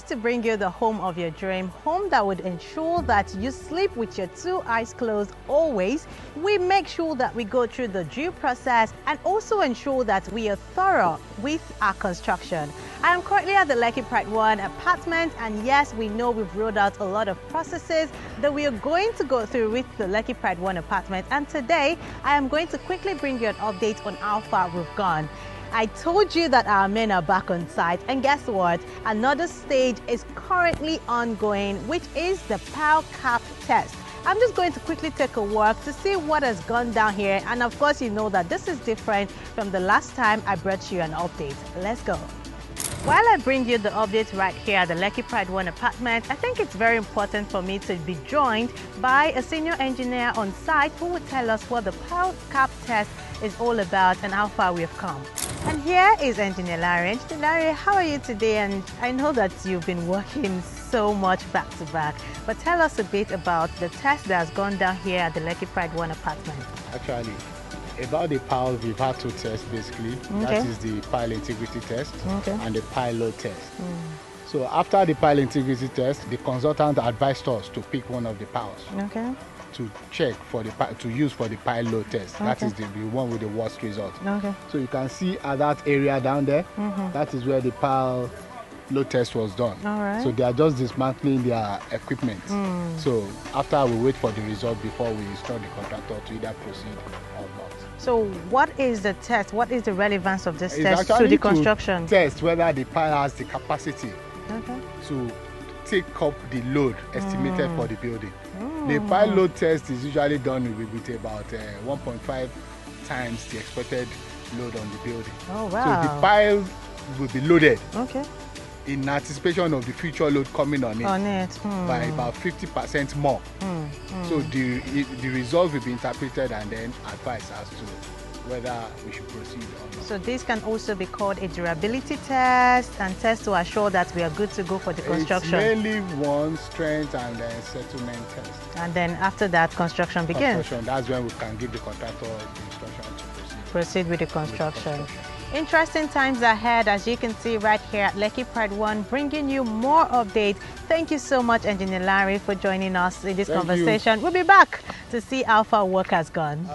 to bring you the home of your dream, home that would ensure that you sleep with your two eyes closed always. We make sure that we go through the due process and also ensure that we are thorough with our construction. I am currently at the Lekki Pride 1 apartment, and yes, we know we've rolled out a lot of processes that we are going to go through with the Lekki Pride 1 apartment, and today I am going to quickly bring you an update on how far we've gone. I told you that our men are back on site, and guess what? Another stage is currently ongoing, which is the pile cap test. I'm just going to quickly take a walk to see what has gone down here, and of course you know that this is different from the last time I brought you an update. Let's go. While I bring you the update right here at the Lekki Pride 1 apartment, I think it's very important for me to be joined by a senior engineer on site who will tell us what the pile cap test is all about and how far we've come. And here is Engineer Larry. Engineer Larry, how are you today? And I know that you've been working so much back to back, but tell us a bit about the test that has gone down here at the Lekki Pride 1 apartment. Actually, about the piles, we've had two tests basically. Okay. That is the pile integrity test and the pile load test. So after the pile integrity test, the consultant advised us to pick one of the piles to check for the to use for the pile load test. That is the one with the worst result. So you can see at that area down there, that is where the pile load test was done. So they are just dismantling their equipment. So after we wait for the result before we instruct the contractor to either proceed or not. So what is the test? What is the relevance of this test to the construction? Test whether the pile has the capacity to take up the load estimated for the building. The pile load test is usually done with about 1.5 times the expected load on the building. So the pile will be loaded in anticipation of the future load coming on it, by about 50% more. So the results will be interpreted and then advised as to whether we should proceed or not. So this can also be called a durability test and test to assure that we are good to go for the construction. It's mainly one strength and then settlement test. And then after that, construction begins. That's when we can give the contractor the instruction to proceed with the construction. Interesting times ahead, as you can see right here at Lekki Pride 1, bringing you more updates. Thank you so much, Engineer Larry, for joining us in this conversation. We'll be back to see how far work has gone.